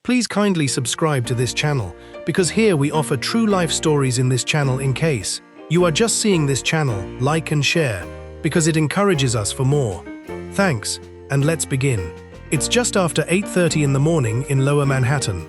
Please kindly subscribe to this channel, because here we offer true life stories in this channel. In case you are just seeing this channel, like and share, because it encourages us for more. Thanks, and let's begin. It's just after 8:30 in the morning in Lower Manhattan.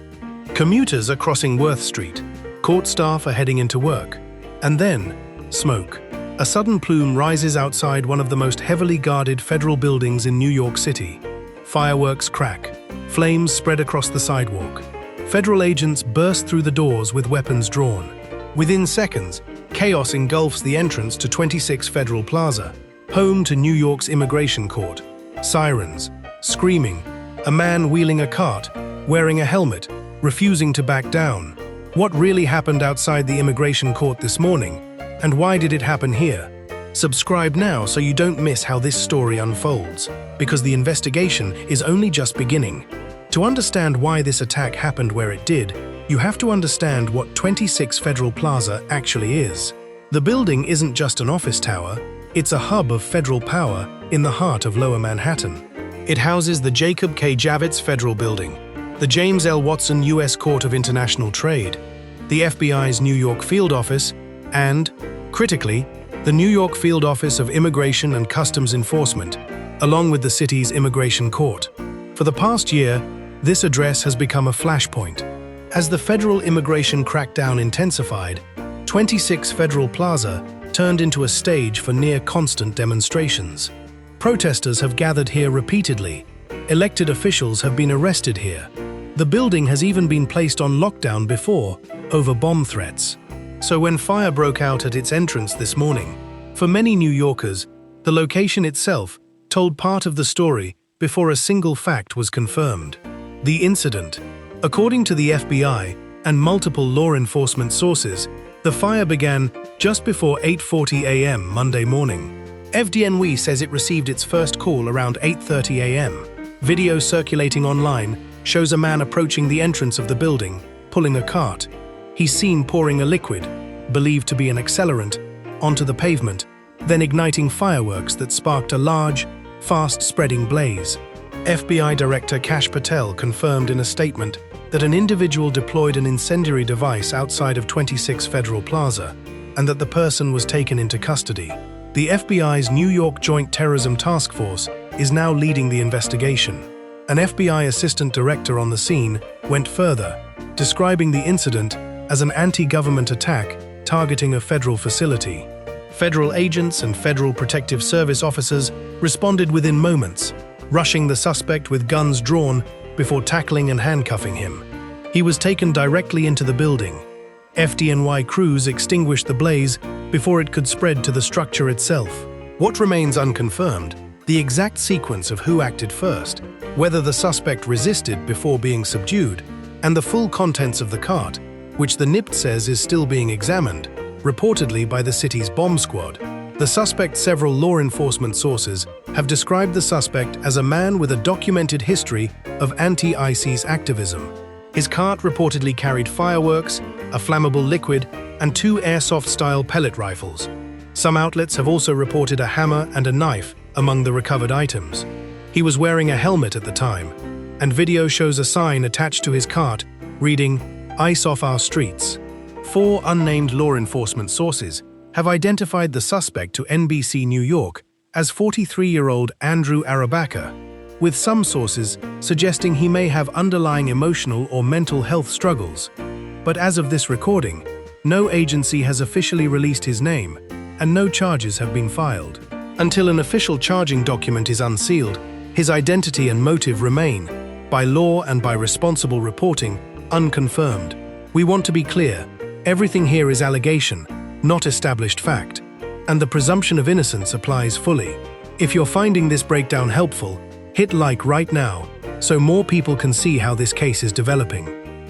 Commuters are crossing Worth Street. Court staff are heading into work. And then, smoke. A sudden plume rises outside one of the most heavily guarded federal buildings in New York City. Fireworks crack. Flames spread across the sidewalk. Federal agents burst through the doors with weapons drawn. Within seconds, chaos engulfs the entrance to 26 Federal Plaza, home to New York's immigration court. Sirens, screaming, a man wheeling a cart, wearing a helmet, refusing to back down. What really happened outside the immigration court this morning? And why did it happen here? Subscribe now so you don't miss how this story unfolds, because the investigation is only just beginning. To understand why this attack happened where it did, you have to understand what 26 Federal Plaza actually is. The building isn't just an office tower, it's a hub of federal power in the heart of Lower Manhattan. It houses the Jacob K. Javits Federal Building, the James L. Watson U.S. Court of International Trade, the FBI's New York Field Office, and, critically, the New York Field Office of Immigration and Customs Enforcement, along with the city's immigration court. For the past year, this address has become a flashpoint. As the federal immigration crackdown intensified, 26 Federal Plaza turned into a stage for near-constant demonstrations. Protesters have gathered here repeatedly. Elected officials have been arrested here. The building has even been placed on lockdown before, over bomb threats. So when fire broke out at its entrance this morning, for many New Yorkers, the location itself told part of the story before a single fact was confirmed. The incident. According to the FBI and multiple law enforcement sources, the fire began just before 8:40 a.m. Monday morning. FDNY says it received its first call around 8:30 a.m. Video circulating online shows a man approaching the entrance of the building, pulling a cart. He's seen pouring a liquid, believed to be an accelerant, onto the pavement, then igniting fireworks that sparked a large, fast-spreading blaze. FBI Director Kash Patel confirmed in a statement that an individual deployed an incendiary device outside of 26 Federal Plaza, and that the person was taken into custody. The FBI's New York Joint Terrorism Task Force is now leading the investigation. An FBI assistant director on the scene went further, describing the incident as an anti-government attack targeting a federal facility. Federal agents and Federal Protective Service officers responded within moments, rushing the suspect with guns drawn before tackling and handcuffing him. He was taken directly into the building. FDNY crews extinguished the blaze before it could spread to the structure itself. What remains unconfirmed, the exact sequence of who acted first, whether the suspect resisted before being subdued, and the full contents of the cart, which the NIPT says is still being examined, reportedly by the city's bomb squad. The suspect. Several law enforcement sources have described the suspect as a man with a documented history of anti-ISIS activism. His cart reportedly carried fireworks, a flammable liquid, and 2 airsoft-style pellet rifles. Some outlets have also reported a hammer and a knife among the recovered items. He was wearing a helmet at the time, and video shows a sign attached to his cart reading, "Ice off our streets." 4 unnamed law enforcement sources have identified the suspect to NBC New York as 43-year-old Andrew Arabaka, with some sources suggesting he may have underlying emotional or mental health struggles. But as of this recording, no agency has officially released his name, and no charges have been filed. Until an official charging document is unsealed, his identity and motive remain, by law and by responsible reporting, unconfirmed. We want to be clear, everything here is allegation, not established fact, and the presumption of innocence applies fully. If you're finding this breakdown helpful, hit like right now, so more people can see how this case is developing.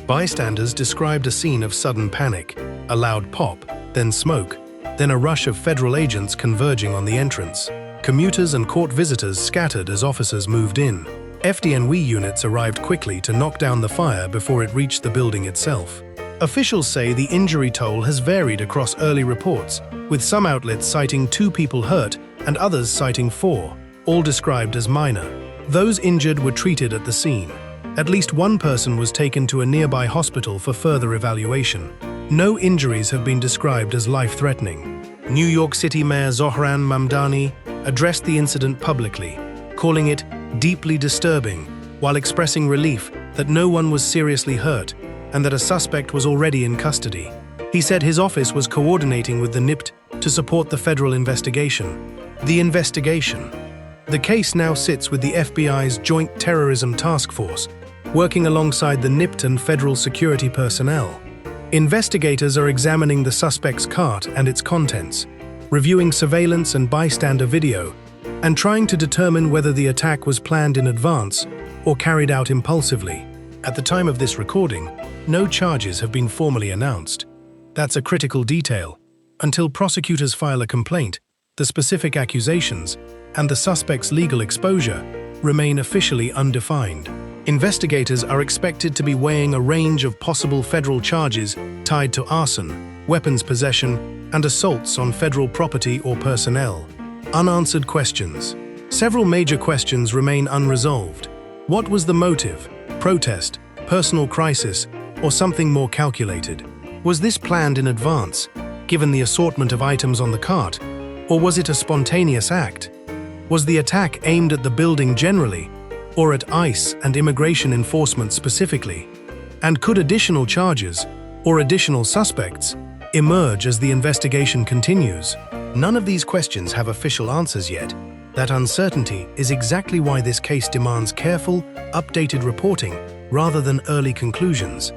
Bystanders described a scene of sudden panic, a loud pop, then smoke, then a rush of federal agents converging on the entrance. Commuters and court visitors scattered as officers moved in. FDNY units arrived quickly to knock down the fire before it reached the building itself. Officials say the injury toll has varied across early reports, with some outlets citing 2 people hurt and others citing 4, all described as minor. Those injured were treated at the scene. At least one person was taken to a nearby hospital for further evaluation. No injuries have been described as life-threatening. New York City Mayor Zohran Mamdani addressed the incident publicly, calling it deeply disturbing, while expressing relief that no one was seriously hurt and that a suspect was already in custody. He said his office was coordinating with the NYPD to support the federal investigation. The case now sits with the FBI's Joint Terrorism Task Force, working alongside the NYPD and federal security personnel. Investigators are examining the suspect's cart and its contents, reviewing surveillance and bystander video, and trying to determine whether the attack was planned in advance or carried out impulsively. At the time of this recording, no charges have been formally announced. That's a critical detail. Until prosecutors file a complaint, the specific accusations and the suspect's legal exposure remain officially undefined. Investigators are expected to be weighing a range of possible federal charges tied to arson, weapons possession, and assaults on federal property or personnel. Unanswered questions. Several major questions remain unresolved. What was the motive? Protest, personal crisis, or something more calculated? Was this planned in advance, given the assortment of items on the cart, or was it a spontaneous act? Was the attack aimed at the building generally, or at ICE and immigration enforcement specifically? And could additional charges, or additional suspects, emerge as the investigation continues? None of these questions have official answers yet. That uncertainty is exactly why this case demands careful, updated reporting rather than early conclusions.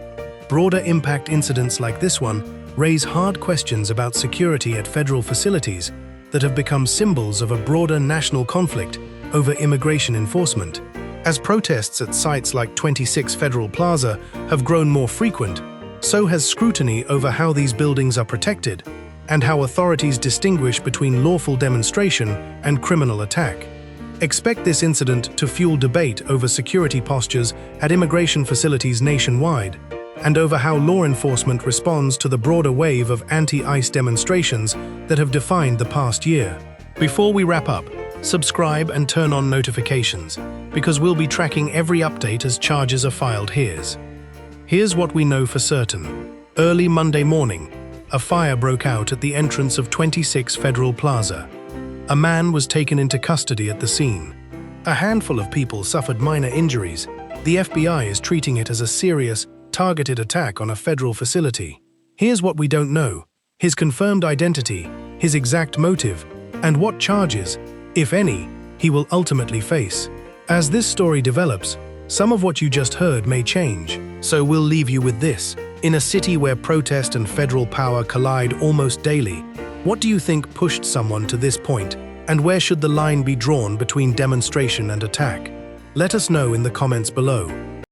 Broader impact incidents like this one raise hard questions about security at federal facilities that have become symbols of a broader national conflict over immigration enforcement. As protests at sites like 26 Federal Plaza have grown more frequent, so has scrutiny over how these buildings are protected and how authorities distinguish between lawful demonstration and criminal attack. Expect this incident to fuel debate over security postures at immigration facilities nationwide and over how law enforcement responds to the broader wave of anti-ICE demonstrations that have defined the past year. Before we wrap up, subscribe and turn on notifications, because we'll be tracking every update as charges are filed. Here's what we know for certain. Early Monday morning, a fire broke out at the entrance of 26 Federal Plaza. A man was taken into custody at the scene. A handful of people suffered minor injuries. The FBI is treating it as a serious, targeted attack on a federal facility. Here's what we don't know: his confirmed identity, his exact motive, and what charges, if any, he will ultimately face. As this story develops, some of what you just heard may change, so we'll leave you with this. In a city where protest and federal power collide almost daily, what do you think pushed someone to this point, and where should the line be drawn between demonstration and attack? Let us know in the comments below.